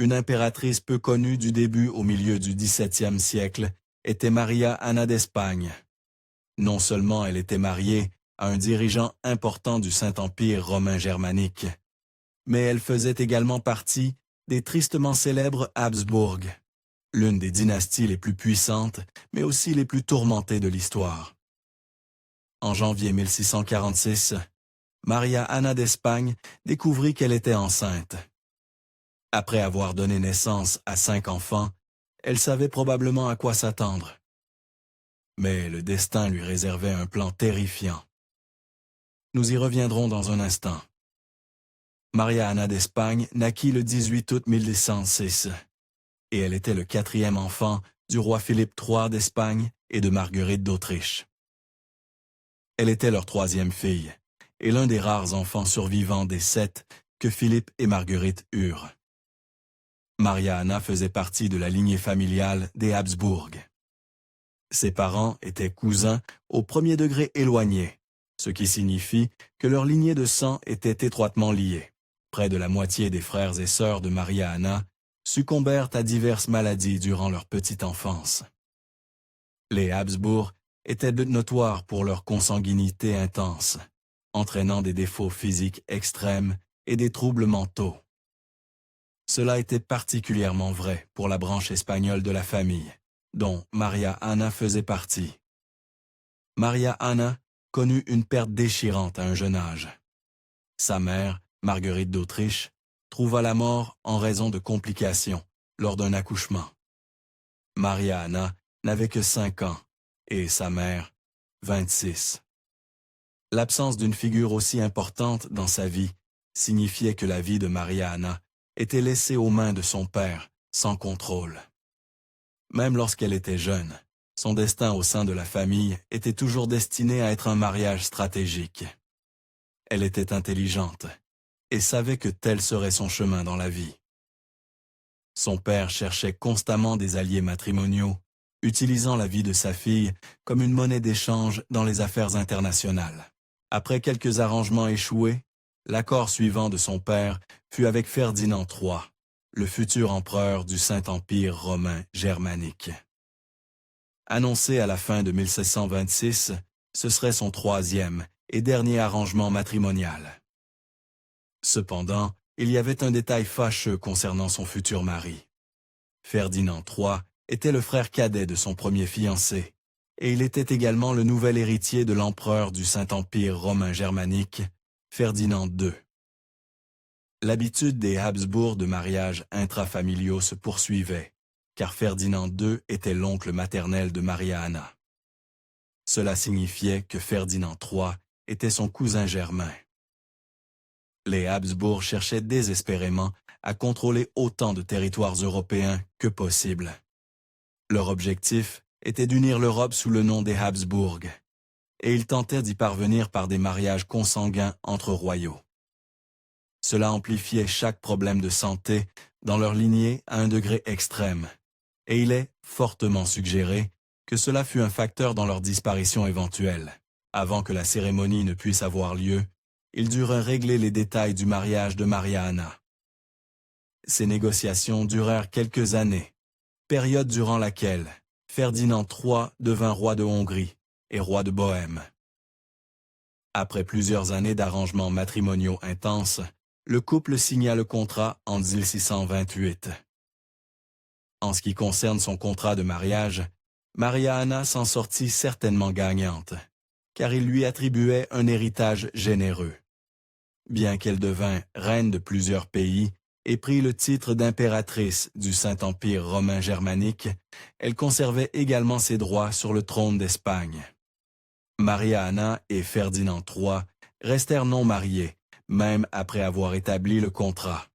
Une impératrice peu connue du début au milieu du XVIIe siècle était Maria Anna d'Espagne. Non seulement elle était mariée à un dirigeant important du Saint-Empire romain germanique, mais elle faisait également partie des tristement célèbres Habsbourg, l'une des dynasties les plus puissantes, mais aussi les plus tourmentées de l'histoire. En janvier 1646, Maria Anna d'Espagne découvrit qu'elle était enceinte. Après avoir donné naissance à 5 enfants, elle savait probablement à quoi s'attendre. Mais le destin lui réservait un plan terrifiant. Nous y reviendrons dans un instant. Maria Anna d'Espagne naquit le 18 août 1106, et elle était le 4e enfant du roi Philippe III d'Espagne et de Marguerite d'Autriche. Elle était leur 3e fille, et l'un des rares enfants survivants des 7 que Philippe et Marguerite eurent. Maria Anna faisait partie de la lignée familiale des Habsbourg. Ses parents étaient cousins au premier degré éloignés, ce qui signifie que leur lignée de sang était étroitement liée. Près de la moitié des frères et sœurs de Maria Anna succombèrent à diverses maladies durant leur petite enfance. Les Habsbourg étaient notoires pour leur consanguinité intense, entraînant des défauts physiques extrêmes et des troubles mentaux. Cela était particulièrement vrai pour la branche espagnole de la famille, dont Maria Anna faisait partie. Maria Anna connut une perte déchirante à un jeune âge. Sa mère, Marguerite d'Autriche, trouva la mort en raison de complications lors d'un accouchement. Maria Anna n'avait que 5 ans et sa mère, 26. L'absence d'une figure aussi importante dans sa vie signifiait que la vie de Maria Anna était laissée aux mains de son père, sans contrôle. Même lorsqu'elle était jeune, son destin au sein de la famille était toujours destiné à être un mariage stratégique. Elle était intelligente et savait que tel serait son chemin dans la vie. Son père cherchait constamment des alliés matrimoniaux, utilisant la vie de sa fille comme une monnaie d'échange dans les affaires internationales. Après quelques arrangements échoués, l'accord suivant de son père fut avec Ferdinand III, le futur empereur du Saint-Empire romain germanique. Annoncé à la fin de 1726, ce serait son 3e et dernier arrangement matrimonial. Cependant, il y avait un détail fâcheux concernant son futur mari. Ferdinand III était le frère cadet de son premier fiancé, et il était également le nouvel héritier de l'empereur du Saint-Empire romain germanique, Ferdinand II. L'habitude des Habsbourg de mariages intrafamiliaux se poursuivait, car Ferdinand II était l'oncle maternel de Maria Anna. Cela signifiait que Ferdinand III était son cousin germain. Les Habsbourg cherchaient désespérément à contrôler autant de territoires européens que possible. Leur objectif était d'unir l'Europe sous le nom des Habsbourg, et ils tentèrent d'y parvenir par des mariages consanguins entre royaux. Cela amplifiait chaque problème de santé dans leur lignée à un degré extrême, et il est fortement suggéré que cela fut un facteur dans leur disparition éventuelle. Avant que la cérémonie ne puisse avoir lieu, ils durent régler les détails du mariage de Maria Anna. Ces négociations durèrent quelques années, période durant laquelle Ferdinand III devint roi de Hongrie et roi de Bohême. Après plusieurs années d'arrangements matrimoniaux intenses, le couple signa le contrat en 1628. En ce qui concerne son contrat de mariage, Maria Anna s'en sortit certainement gagnante, car il lui attribuait un héritage généreux. Bien qu'elle devint reine de plusieurs pays et prit le titre d'impératrice du Saint-Empire romain germanique, elle conservait également ses droits sur le trône d'Espagne. Maria Anna et Ferdinand III restèrent non mariés, même après avoir établi le contrat.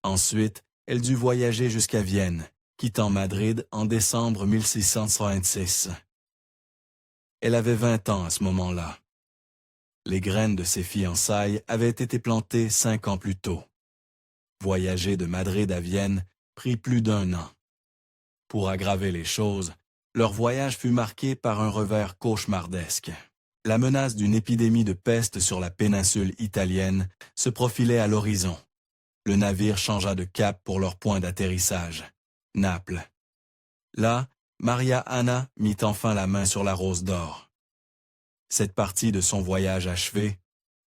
Ensuite, elle dut voyager jusqu'à Vienne, quittant Madrid en décembre 1626. Elle avait 20 ans à ce moment-là. Les graines de ses fiançailles avaient été plantées 5 ans plus tôt. Voyager de Madrid à Vienne prit plus d'1 an. Pour aggraver les choses, leur voyage fut marqué par un revers cauchemardesque. La menace d'une épidémie de peste sur la péninsule italienne se profilait à l'horizon. le navire changea de cap pour leur point d'atterrissage, Naples. Là, Maria Anna mit enfin la main sur la rose d'or. Cette partie de son voyage achevée,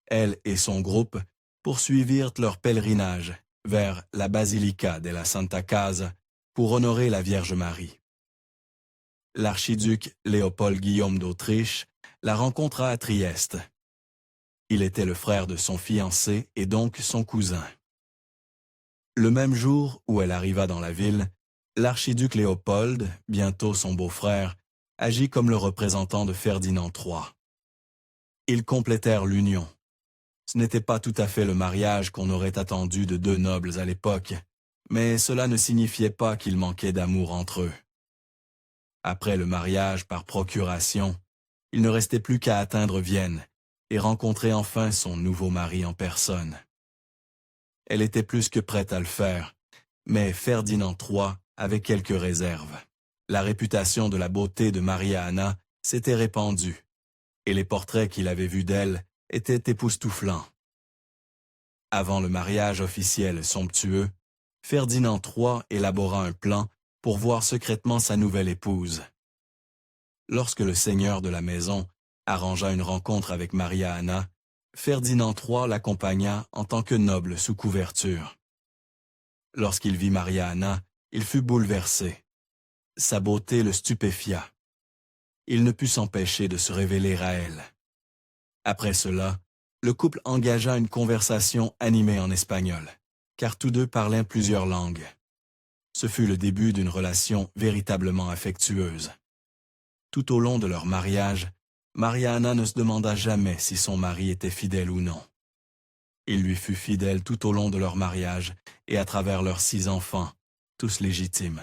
elle et son groupe poursuivirent leur pèlerinage vers la Basilica della Santa Casa pour honorer la Vierge Marie. L'archiduc Léopold Guillaume d'Autriche la rencontra à Trieste. Il était le frère de son fiancé et donc son cousin. Le même jour où elle arriva dans la ville, l'archiduc Léopold, bientôt son beau-frère, agit comme le représentant de Ferdinand III. Ils complétèrent l'union. Ce n'était pas tout à fait le mariage qu'on aurait attendu de deux nobles à l'époque, mais cela ne signifiait pas qu'il manquait d'amour entre eux. Après le mariage par procuration, il ne restait plus qu'à atteindre Vienne et rencontrer enfin son nouveau mari en personne. Elle était plus que prête à le faire, mais Ferdinand III avait quelques réserves. La réputation de la beauté de Maria Anna s'était répandue, et les portraits qu'il avait vus d'elle étaient époustouflants. Avant le mariage officiel somptueux, Ferdinand III élabora un plan pour voir secrètement sa nouvelle épouse. Lorsque le seigneur de la maison arrangea une rencontre avec Maria Anna, Ferdinand III l'accompagna en tant que noble sous couverture. Lorsqu'il vit Maria Anna, il fut bouleversé. Sa beauté le stupéfia. Il ne put s'empêcher de se révéler à elle. Après cela, le couple engagea une conversation animée en espagnol, car tous deux parlaient plusieurs langues. Ce fut le début d'une relation véritablement affectueuse. Tout au long de leur mariage, Maria Anna ne se demanda jamais si son mari était fidèle ou non. Il lui fut fidèle tout au long de leur mariage et à travers leurs 6 enfants, tous légitimes.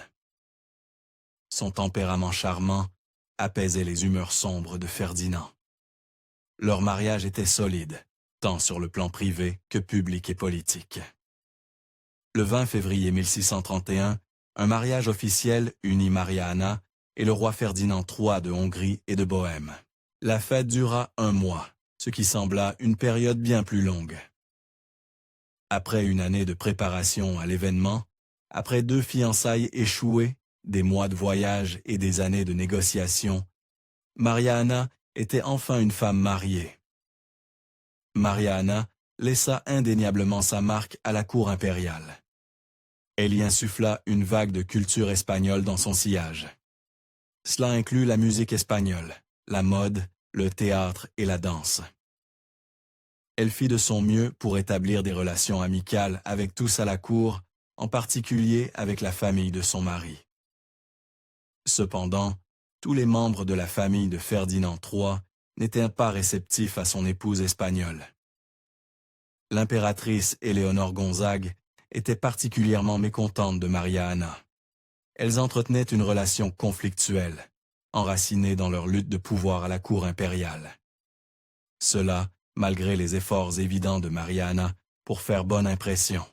Son tempérament charmant apaisait les humeurs sombres de Ferdinand. Leur mariage était solide, tant sur le plan privé que public et politique. Le 20 février 1631, un mariage officiel unit Maria Anna et le roi Ferdinand III de Hongrie et de Bohême. La fête dura 1 mois, ce qui sembla une période bien plus longue. Après une année de préparation à l'événement, après 2 fiançailles échouées, des mois de voyage et des années de négociations, Maria Anna était enfin une femme mariée. Maria Anna laissa indéniablement sa marque à la cour impériale. Elle y insuffla une vague de culture espagnole dans son sillage. Cela inclut la musique espagnole, la mode, le théâtre et la danse. Elle fit de son mieux pour établir des relations amicales avec tous à la cour, en particulier avec la famille de son mari. Cependant, tous les membres de la famille de Ferdinand III n'étaient pas réceptifs à son épouse espagnole. L'impératrice Éléonore Gonzague était particulièrement mécontente de Maria Anna. Elles entretenaient une relation conflictuelle, enracinée dans leur lutte de pouvoir à la cour impériale. Cela, malgré les efforts évidents de Maria Anna pour faire bonne impression.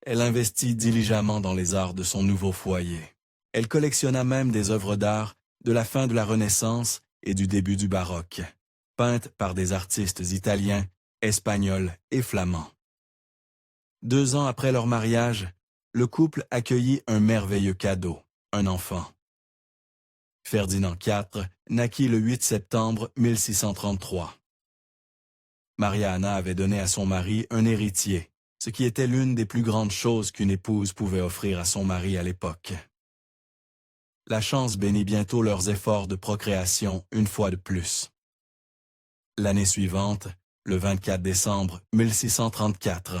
Elle investit diligemment dans les arts de son nouveau foyer. Elle collectionna même des œuvres d'art de la fin de la Renaissance et du début du baroque, peintes par des artistes italiens, espagnols et flamands. 2 ans après leur mariage, le couple accueillit un merveilleux cadeau, un enfant. Ferdinand IV naquit le 8 septembre 1633. Maria Anna avait donné à son mari un héritier, ce qui était l'une des plus grandes choses qu'une épouse pouvait offrir à son mari à l'époque. La chance bénit bientôt leurs efforts de procréation une fois de plus. L'année suivante, le 24 décembre 1634,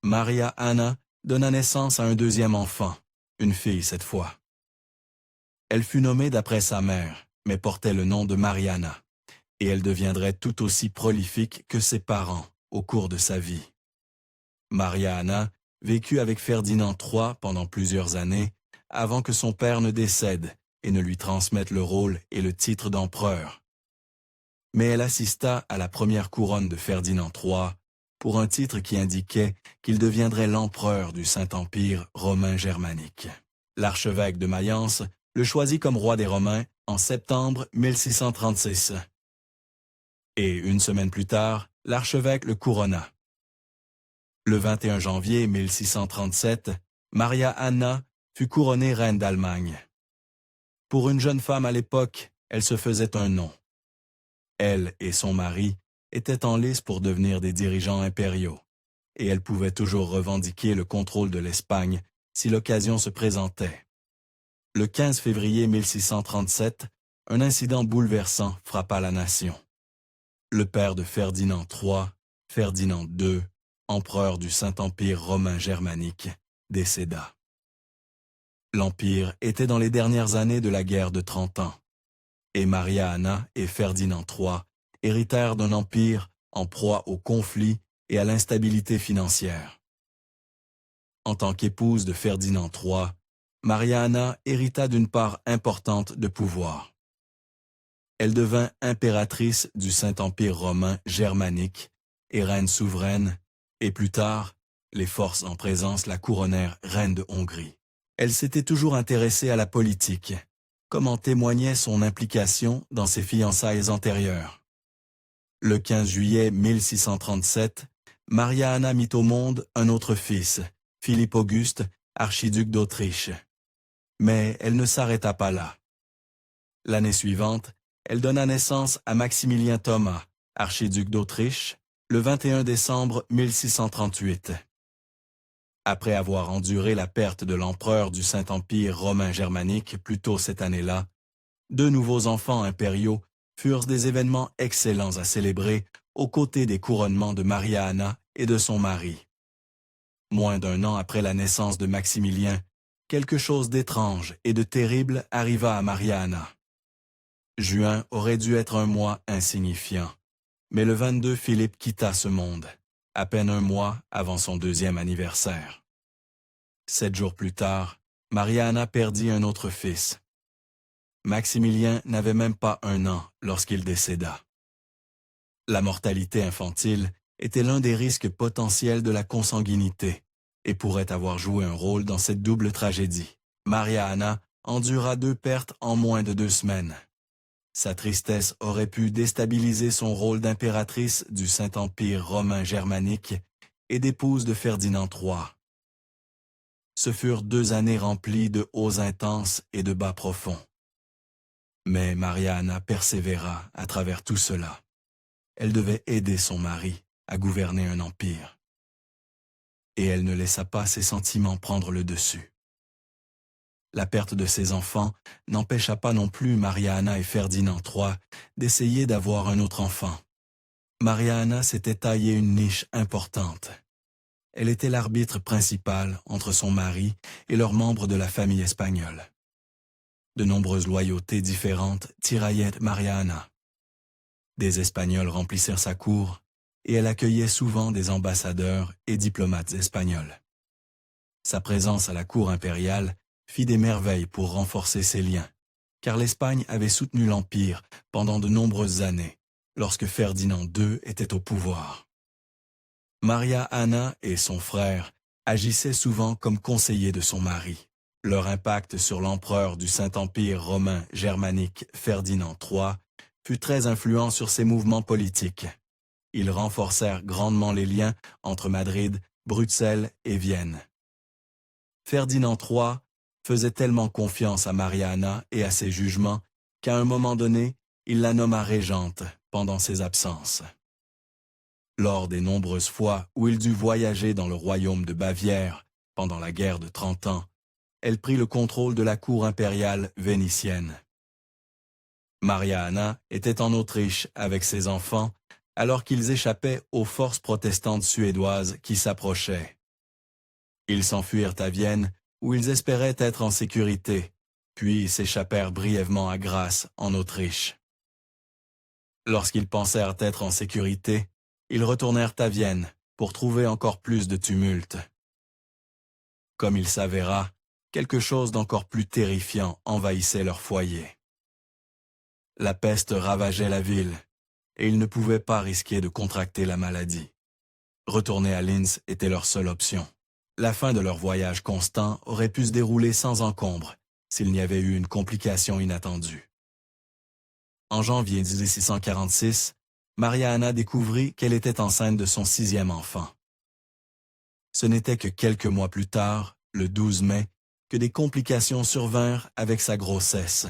Maria Anna donna naissance à un 2e enfant, une fille cette fois. Elle fut nommée d'après sa mère, mais portait le nom de Mariana, et elle deviendrait tout aussi prolifique que ses parents au cours de sa vie. Maria Anna vécut avec Ferdinand III pendant plusieurs années, avant que son père ne décède et ne lui transmette le rôle et le titre d'empereur. Mais elle assista à la première couronne de Ferdinand III pour un titre qui indiquait qu'il deviendrait l'empereur du Saint-Empire romain germanique. L'archevêque de Mayence le choisit comme roi des Romains en septembre 1636. Et 1 semaine plus tard, l'archevêque le couronna. Le 21 janvier 1637, Maria Anna fut couronnée reine d'Allemagne. Pour une jeune femme à l'époque, elle se faisait un nom. Elle et son mari étaient en lice pour devenir des dirigeants impériaux, et elle pouvait toujours revendiquer le contrôle de l'Espagne si l'occasion se présentait. Le 15 février 1637, un incident bouleversant frappa la nation. Le père de Ferdinand III, Ferdinand II, empereur du Saint-Empire romain germanique, décéda. L'Empire était dans les dernières années de la guerre de 30 ans, et Maria Anna et Ferdinand III héritèrent d'un empire en proie au conflit et à l'instabilité financière. En tant qu'épouse de Ferdinand III, Maria Anna hérita d'une part importante de pouvoir. Elle devint impératrice du Saint-Empire romain germanique et reine souveraine, et plus tard, les forces en présence la couronnèrent reine de Hongrie. Elle s'était toujours intéressée à la politique, comme en témoignait son implication dans ses fiançailles antérieures. Le 15 juillet 1637, Maria Anna mit au monde un autre fils, Philippe Auguste, archiduc d'Autriche. Mais elle ne s'arrêta pas là. L'année suivante, elle donna naissance à Maximilien Thomas, archiduc d'Autriche, le 21 décembre 1638. Après avoir enduré la perte de l'empereur du Saint-Empire romain germanique plus tôt cette année-là, deux nouveaux enfants impériaux furent des événements excellents à célébrer aux côtés des couronnements de Maria Anna et de son mari. Moins d'un an après la naissance de Maximilien, quelque chose d'étrange et de terrible arriva à Maria Anna. Juin aurait dû être un mois insignifiant, mais le 22 Philippe quitta ce monde, à peine un mois avant son 2e anniversaire. 7 jours plus tard, Maria Anna perdit un autre fils. Maximilien n'avait même pas 1 an lorsqu'il décéda. La mortalité infantile était l'un des risques potentiels de la consanguinité et pourrait avoir joué un rôle dans cette double tragédie. Maria Anna endura 2 pertes en moins de 2 semaines. Sa tristesse aurait pu déstabiliser son rôle d'impératrice du Saint-Empire romain germanique et d'épouse de Ferdinand III. Ce furent 2 années remplies de hauts intenses et de bas profonds. Mais Maria Anna persévéra à travers tout cela. Elle devait aider son mari à gouverner un empire. Et elle ne laissa pas ses sentiments prendre le dessus. La perte de ses enfants n'empêcha pas non plus Maria Anna et Ferdinand III d'essayer d'avoir un autre enfant. Maria Anna s'était taillé une niche importante. Elle était l'arbitre principal entre son mari et leurs membres de la famille espagnole. De nombreuses loyautés différentes tiraillaient Maria Anna. Des Espagnols remplissèrent sa cour et elle accueillait souvent des ambassadeurs et diplomates espagnols. Sa présence à la cour impériale fit des merveilles pour renforcer ses liens, car l'Espagne avait soutenu l'Empire pendant de nombreuses années, lorsque Ferdinand II était au pouvoir. Maria Anna et son frère agissaient souvent comme conseillers de son mari. Leur impact sur l'empereur du Saint-Empire romain germanique Ferdinand III fut très influent sur ses mouvements politiques. Ils renforcèrent grandement les liens entre Madrid, Bruxelles et Vienne. Ferdinand III faisait tellement confiance à Maria Anna et à ses jugements qu'à un moment donné, il la nomma régente pendant ses absences. Lors des nombreuses fois où il dut voyager dans le royaume de Bavière pendant la guerre de 30 ans, elle prit le contrôle de la cour impériale vénitienne. Maria Anna était en Autriche avec ses enfants alors qu'ils échappaient aux forces protestantes suédoises qui s'approchaient. Ils s'enfuirent à Vienne où ils espéraient être en sécurité, puis s'échappèrent brièvement à Grasse en Autriche. Lorsqu'ils pensèrent être en sécurité, ils retournèrent à Vienne pour trouver encore plus de tumulte. Comme il s'avéra, quelque chose d'encore plus terrifiant envahissait leur foyer. La peste ravageait la ville, et ils ne pouvaient pas risquer de contracter la maladie. Retourner à Linz était leur seule option. La fin de leur voyage constant aurait pu se dérouler sans encombre s'il n'y avait eu une complication inattendue. En janvier 1646, Maria Anna découvrit qu'elle était enceinte de son 6e enfant. Ce n'était que quelques mois plus tard, le 12 mai, que des complications survinrent avec sa grossesse.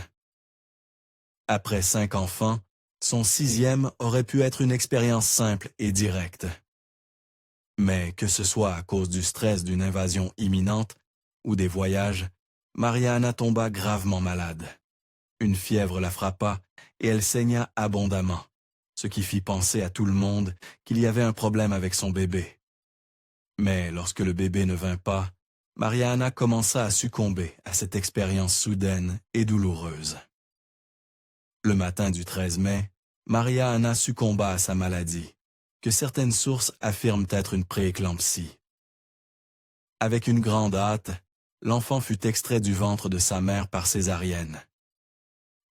Après 5 enfants, son 6e aurait pu être une expérience simple et directe. Mais que ce soit à cause du stress d'une invasion imminente ou des voyages, Maria-Anna tomba gravement malade. Une fièvre la frappa et elle saigna abondamment, ce qui fit penser à tout le monde qu'il y avait un problème avec son bébé. Mais lorsque le bébé ne vint pas, Maria-Anna commença à succomber à cette expérience soudaine et douloureuse. Le matin du 13 mai, Maria-Anna succomba à sa maladie, que certaines sources affirment être une prééclampsie. Avec une grande hâte, l'enfant fut extrait du ventre de sa mère par césarienne.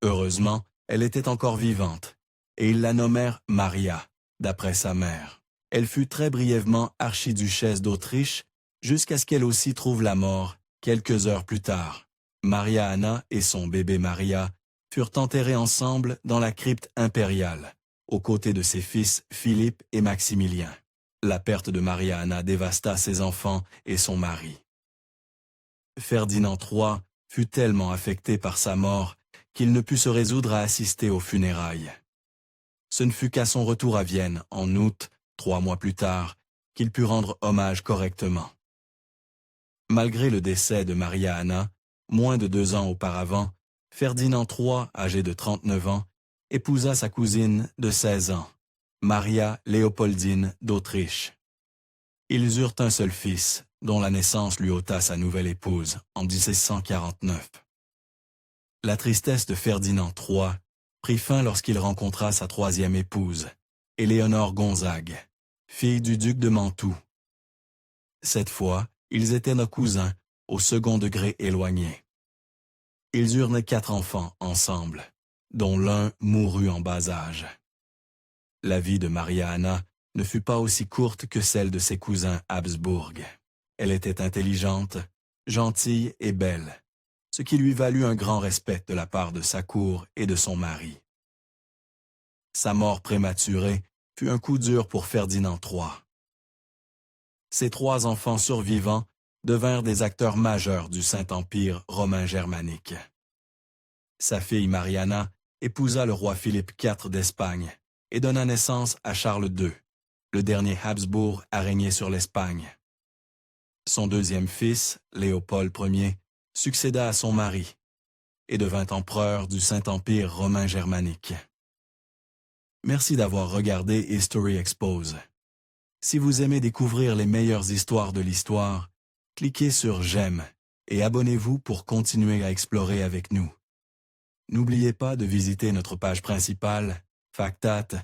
Heureusement, elle était encore vivante, et ils la nommèrent Maria, d'après sa mère. Elle fut très brièvement archiduchesse d'Autriche, jusqu'à ce qu'elle aussi trouve la mort quelques heures plus tard. Maria-Anna et son bébé Maria furent enterrés ensemble dans la crypte impériale, aux côtés de ses fils Philippe et Maximilien. La perte de Maria-Anna dévasta ses enfants et son mari. Ferdinand III fut tellement affecté par sa mort qu'il ne put se résoudre à assister aux funérailles. Ce ne fut qu'à son retour à Vienne, en août, 3 mois plus tard, qu'il put rendre hommage correctement. Malgré le décès de Maria-Anna, moins de 2 ans auparavant, Ferdinand III, âgé de 39 ans, épousa sa cousine de 16 ans, Maria Léopoldine d'Autriche. Ils eurent un seul fils, dont la naissance lui ôta sa nouvelle épouse en 1649. La tristesse de Ferdinand III prit fin lorsqu'il rencontra sa 3e épouse, Éléonore Gonzague, fille du duc de Mantoue. Cette fois, ils étaient nos cousins, au second degré éloigné. Ils eurent nés 4 enfants ensemble, dont l'un mourut en bas âge. La vie de Maria-Anna ne fut pas aussi courte que celle de ses cousins Habsbourg. Elle était intelligente, gentille et belle, ce qui lui valut un grand respect de la part de sa cour et de son mari. Sa mort prématurée fut un coup dur pour Ferdinand III. Ses 3 enfants survivants devinrent des acteurs majeurs du Saint-Empire romain germanique. Sa fille Mariana épousa le roi Philippe IV d'Espagne et donna naissance à Charles II, le dernier Habsbourg à régner sur l'Espagne. Son 2e fils, Léopold Ier, succéda à son mari et devint empereur du Saint-Empire romain germanique. Merci d'avoir regardé History Expose. Si vous aimez découvrir les meilleures histoires de l'histoire, cliquez sur J'aime et abonnez-vous pour continuer à explorer avec nous. N'oubliez pas de visiter notre page principale, Factat,